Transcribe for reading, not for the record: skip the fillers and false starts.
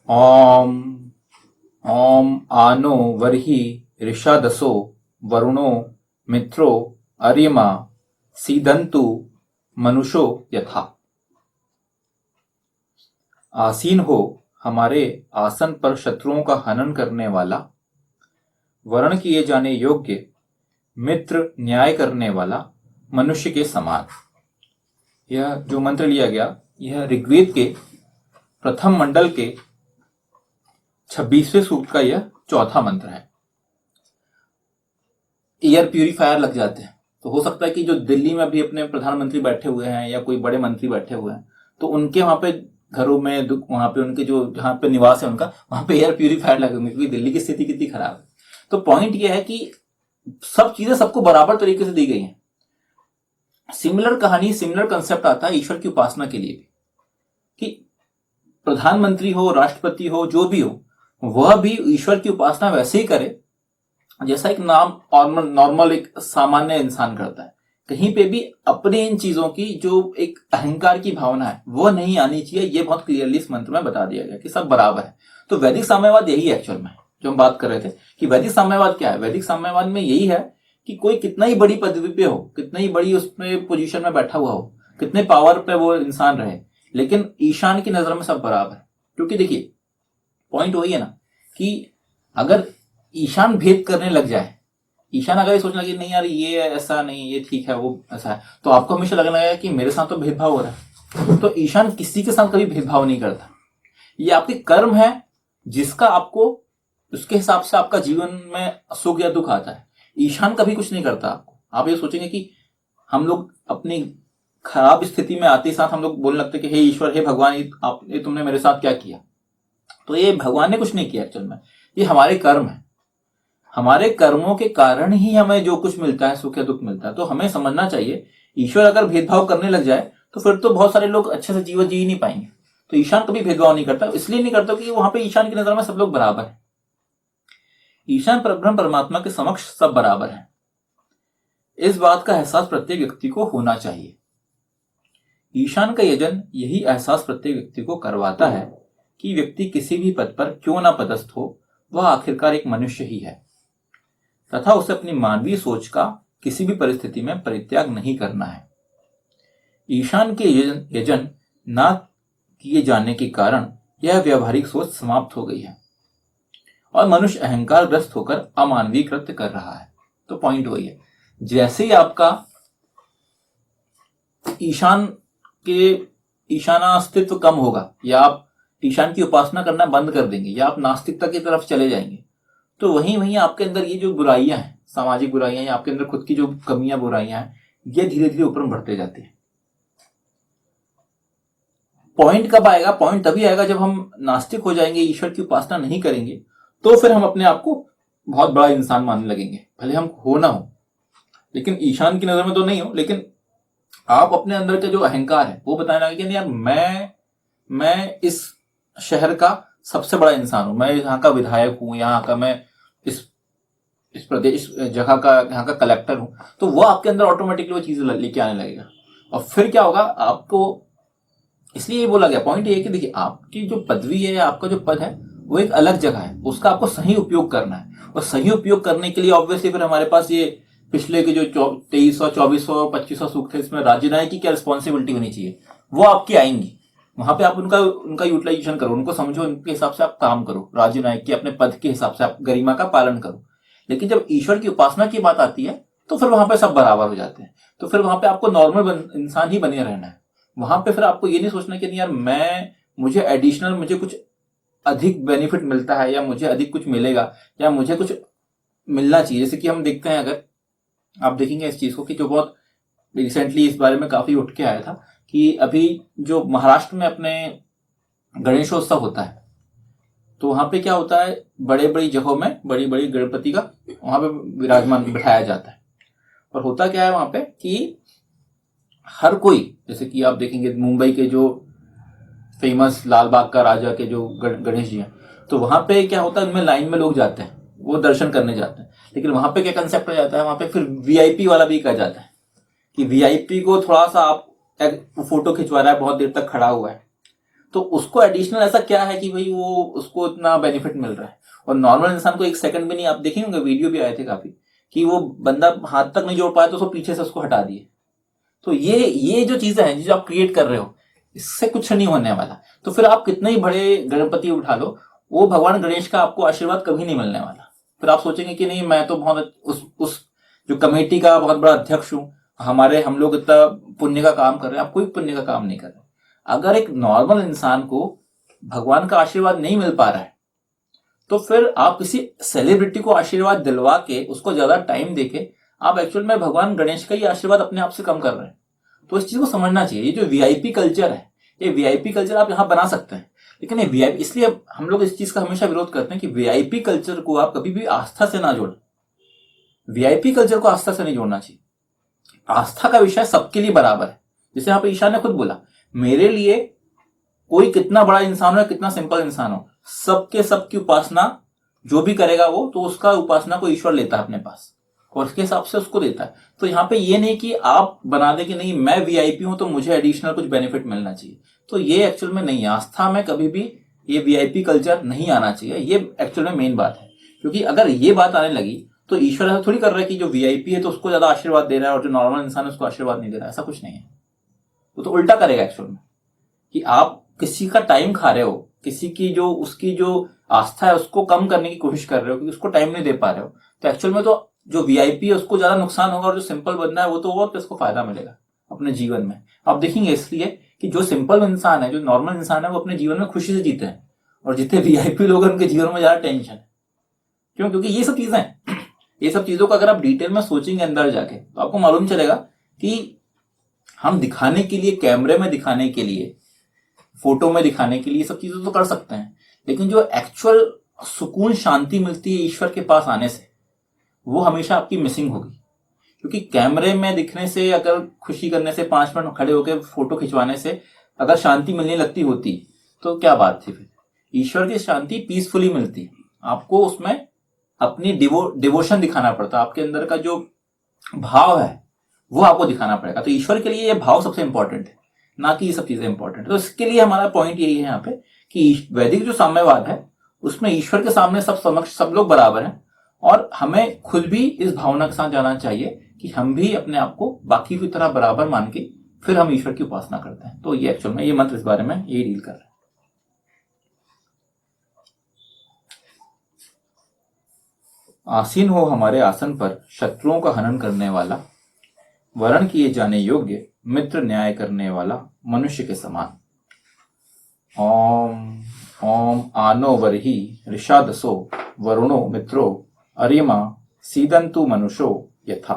ॐ ॐ आनो वर्हि ऋषादसो वरुणो मित्रो अर्यमा सीदन्तु मनुषो यथा। आसीन हो हमारे आसन पर शत्रुओं का हनन करने वाला, वर्ण किए जाने योग्य मित्र न्याय करने वाला मनुष्य के समान। यह जो मंत्र लिया गया यह ऋग्वेद के प्रथम मंडल के 26वें सूक्त का यह चौथा मंत्र है। एयर प्यूरिफायर लग जाते हैं तो हो सकता है कि जो दिल्ली में भी अपने प्रधानमंत्री बैठे हुए हैं या कोई बड़े मंत्री बैठे हुए हैं तो उनके वहां पे घरों में वहां पे उनके जो जहां पे निवास है उनका वहां पे एयर प्यूरिफायर लगे होंगे क्योंकि दिल्ली की स्थिति कितनी खराब है। तो पॉइंट यह है कि सब चीजें सबको बराबर तरीके से दी गई हैं। सिमिलर कहानी सिमिलर कंसेप्ट आता है ईश्वर की उपासना के लिए भी कि प्रधानमंत्री हो राष्ट्रपति हो जो भी हो वह भी ईश्वर की उपासना वैसे ही करे जैसा एक नॉर्मल एक सामान्य इंसान करता है। कहीं पे भी अपने इन चीजों की जो एक अहंकार की भावना है वो नहीं आनी चाहिए। ये बहुत क्लियरली इस मंत्र में बता दिया गया कि सब बराबर है। तो वैदिक साम्यवाद यही है एक्चुअल में जो हम बात कर रहे थे कि वैदिक साम्यवाद क्या है। वैदिक साम्यवाद में यही है कि कोई कितना ही बड़ी पदवी पे हो, कितना ही बड़ी उसमें पोजीशन में बैठा हुआ हो, कितने पावर पे वो इंसान रहे, लेकिन ईशान की नजर में सब बराबर है। क्योंकि देखिए पॉइंट वही है ना कि अगर ईशान भेद करने लग जाए, ईशान अगर ये सोचने लगे नहीं यार ये ऐसा नहीं ये ठीक है वो ऐसा है, तो आपको हमेशा लगने लगेगा कि मेरे साथ तो भेदभाव हो रहा है। तो ईशान किसी के साथ कभी भेदभाव नहीं करता। ये आपके कर्म है जिसका आपको उसके हिसाब से आपका जीवन में सुख या दुख आता है। ईशान कभी कुछ नहीं करता आपको। आप ये सोचेंगे कि हम लोग अपनी खराब स्थिति में आते ही साथ हम लोग बोलने लगते कि हे ईश्वर हे भगवान आपने तुमने मेरे साथ क्या किया। तो ये भगवान ने कुछ नहीं किया एक्चुअल में, ये हमारे कर्म है। हमारे कर्मों के कारण ही हमें जो कुछ मिलता है सुख या दुख मिलता है। तो हमें समझना चाहिए ईश्वर अगर भेदभाव करने लग जाए तो फिर तो बहुत सारे लोग अच्छे से जीवन जी ही नहीं पाएंगे। तो ईशान कभी भेदभाव नहीं करता, इसलिए नहीं करता कि वहां पे ईशान की नजर में सब लोग बराबर है। ईशान परब्रह्म परमात्मा के समक्ष सब बराबर है। इस बात का एहसास प्रत्येक व्यक्ति को होना चाहिए। ईशान का यजन यही एहसास प्रत्येक व्यक्ति को करवाता है कि व्यक्ति किसी भी पद पर क्यों ना पदस्थ हो वह आखिरकार एक मनुष्य ही है तथा उसे अपनी मानवीय सोच का किसी भी परिस्थिति में परित्याग नहीं करना है। ईशान के यजन ना किए जाने के कारण यह व्यावहारिक सोच समाप्त हो गई है और मनुष्य अहंकार ग्रस्त होकर अमानवीय कृत्य कर रहा है। तो पॉइंट वही है, जैसे ही आपका ईशान के ईशाना अस्तित्व कम होगा या आप ईशान की उपासना करना बंद कर देंगे या आप नास्तिकता की तरफ चले जाएंगे तो वहीं वहीं आपके अंदर ये जो बुराइयां हैं, सामाजिक बुराइयां या आपके अंदर खुद की जो कमियां बुराइयां हैं, ये धीरे धीरे ऊपर बढ़ते जाती है। पॉइंट कब आएगा? पॉइंट तभी आएगा जब हम नास्तिक हो जाएंगे, ईश्वर की उपासना नहीं करेंगे, तो फिर हम अपने आप को बहुत बड़ा इंसान मानने लगेंगे। भले हम हो ना हो, लेकिन ईशान की नजर में तो नहीं हो, लेकिन आप अपने अंदर का जो अहंकार है वो बताने लगे कि नहीं यार मैं इस शहर का सबसे बड़ा इंसान हूं, मैं यहाँ का विधायक हूं, यहाँ का मैं इस प्रदेश जगह का यहाँ का कलेक्टर हूं। तो वो आपके अंदर ऑटोमेटिकली वो चीज लेके आने लगेगा और फिर क्या होगा आपको। इसलिए ये बोला गया, पॉइंट ये है कि देखिए आपकी जो पदवी है, आपका जो पद है वो एक अलग जगह है, उसका आपको सही उपयोग करना है। और सही उपयोग करने के लिए ऑब्वियसली फिर हमारे पास ये पिछले के जो 2300 2400 2500 सूक्त है इसमें राज्य की क्या रिस्पॉन्सिबिलिटी होनी चाहिए वो आपकी आएंगी। वहां पे आप उनका उनका यूटिलाइजेशन करो, उनको समझो, उनके हिसाब से आप काम करो, राज्य नायक की अपने पद के हिसाब से आप गरिमा का पालन करो। लेकिन जब ईश्वर की उपासना की बात आती है तो फिर वहां पे सब बराबर हो जाते हैं। तो फिर वहां पे आपको नॉर्मल इंसान ही बने रहना है। वहां पे फिर आपको ये नहीं सोचना कि नहीं यार मुझे एडिशनल मुझे कुछ अधिक बेनिफिट मिलता है या मुझे अधिक कुछ मिलेगा या मुझे कुछ मिलना चाहिए। जैसे कि हम देखते हैं, अगर आप देखेंगे इस चीज को कि जो बहुत रिसेंटली इस बारे में काफी उठ के आया था कि अभी जो महाराष्ट्र में अपने गणेशोत्सव होता है तो वहां पे क्या होता है, बड़े बड़ी जगहों में बड़ी बड़ी गणपति का वहां पे विराजमान बिठाया जाता है। और होता क्या है वहां पे कि हर कोई, जैसे कि आप देखेंगे मुंबई के जो फेमस लाल बाग का राजा के जो गणेश जी हैं, तो वहां पे क्या होता है उनमें लाइन में लोग जाते हैं, वो दर्शन करने जाते हैं। लेकिन वहां पे क्या कंसेप्ट हो जाता है, वहां पे फिर वीआईपी वाला भी कहा जाता है कि वीआईपी को थोड़ा सा आप फोटो खिंचवा रहा है, बहुत देर तक खड़ा हुआ है तो उसको एडिशनल ऐसा क्या है कि भाई वो उसको इतना बेनिफिट मिल रहा है। और नॉर्मल इंसान को एक सेकंड भी नहीं, आप देखेंगे होंगे वीडियो भी आए थे काफी, कि वो बंदा हाथ तक नहीं जोड़ पाया तो उसको पीछे से उसको हटा दिए। तो ये जो चीजें हैं जो आप क्रिएट कर रहे हो, इससे कुछ नहीं होने वाला। तो फिर आप कितने ही बड़े गणपति उठा लो, वो भगवान गणेश का आपको आशीर्वाद कभी नहीं मिलने वाला। फिर आप सोचेंगे कि नहीं मैं तो बहुत उस जो कमेटी का बहुत बड़ा अध्यक्ष हूं, हम लोग इतना पुण्य का काम कर रहे हैं। आप कोई पुण्य का काम नहीं कर रहे। अगर एक नॉर्मल इंसान को भगवान का आशीर्वाद नहीं मिल पा रहा है, तो फिर आप किसी सेलिब्रिटी को आशीर्वाद दिलवा के उसको ज्यादा टाइम देके आप एक्चुअल में भगवान गणेश का ही आशीर्वाद अपने आप से कम कर रहे हैं। तो इस चीज को समझना चाहिए। ये जो वीआईपी कल्चर है, ये वीआईपी कल्चर आप यहां बना सकते हैं, लेकिन ये वीआईपी, इसलिए हम लोग इस चीज का हमेशा विरोध करते हैं कि वीआईपी कल्चर को आप कभी भी आस्था से ना जोड़ें। वीआईपी कल्चर को आस्था से नहीं जोड़ना चाहिए। आस्था का विषय सबके लिए बराबर है। जैसे यहाँ पे ईशा ने खुद बोला, मेरे लिए कोई कितना बड़ा इंसान हो या कितना सिंपल इंसान हो, सबके सबकी उपासना जो भी करेगा वो, तो उसका उपासना को ईश्वर लेता है अपने पास और उसके हिसाब से उसको देता है। तो यहाँ पे ये नहीं कि आप बना दे कि नहीं मैं वीआईपी हूं तो मुझे एडिशनल कुछ बेनिफिट मिलना चाहिए। तो ये एक्चुअल में नहीं है। आस्था में कभी भी ये वीआईपी कल्चर नहीं आना चाहिए। ये एक्चुअल में मेन बात है, क्योंकि अगर ये बात आने लगी तो ईश्वर ऐसा थोड़ी कर रहा है कि जो वीआईपी है तो उसको ज्यादा आशीर्वाद दे रहा है और जो नॉर्मल इंसान है उसको आशीर्वाद नहीं दे रहा है। ऐसा कुछ नहीं है। वो तो उल्टा करेगा एक्चुअल में, कि आप किसी का टाइम खा रहे हो, किसी की जो उसकी जो आस्था है उसको कम करने की कोशिश कर रहे हो, क्योंकि उसको टाइम नहीं दे पा रहे हो। तो एक्चुअल में तो जो वीआईपी है उसको ज्यादा नुकसान होगा और जो सिंपल बंदा है वो तो और उसको फायदा मिलेगा अपने जीवन में। आप देखेंगे इसलिए कि जो सिंपल इंसान है, जो नॉर्मल इंसान है, वो अपने जीवन में खुशी से जीते हैं, और जितने वीआईपी लोग हैं उनके जीवन में ज्यादा टेंशन है। क्यों? क्योंकि ये सब चीजें हैं। ये सब चीजों का अगर आप डिटेल में सोचेंगे अंदर जाके तो आपको मालूम चलेगा कि हम दिखाने के लिए, कैमरे में दिखाने के लिए, फोटो में दिखाने के लिए सब चीजें तो कर सकते हैं, लेकिन जो एक्चुअल सुकून शांति मिलती है ईश्वर के पास आने से, वो हमेशा आपकी मिसिंग होगी। क्योंकि कैमरे में दिखने से, अगर खुशी करने से, 5 मिनट खड़े होकर फोटो खिंचवाने से अगर शांति मिलने लगती होती तो क्या बात थी फिर। ईश्वर की शांति पीसफुली मिलती। आपको उसमें अपनी डिवोशन दिखाना पड़ता। आपके अंदर का जो भाव है वो आपको दिखाना पड़ेगा। तो ईश्वर के लिए ये भाव सबसे इंपॉर्टेंट है, ना कि ये सब चीजें इंपॉर्टेंट है। तो इसके लिए हमारा पॉइंट यही है यहाँ पे कि वैदिक जो साम्यवाद है उसमें ईश्वर के सामने सब लोग बराबर हैं, और हमें खुद भी इस भावना के साथ जाना चाहिए कि हम भी अपने आप को बाकी की तरह बराबर मान के फिर हम ईश्वर की उपासना करते हैं। तो ये एक्चुअल में ये मंत्र इस बारे में यही डील कर रहे हैं। आसीन हो हमारे आसन पर शत्रुओं का हनन करने वाला, वरण किए जाने योग्य, मित्र न्याय करने वाला, मनुष्य के समान। ओम ओम आनो वरहि ऋषादसो वरुणो मित्रो अरिमा सीदंतु मनुषो यथा।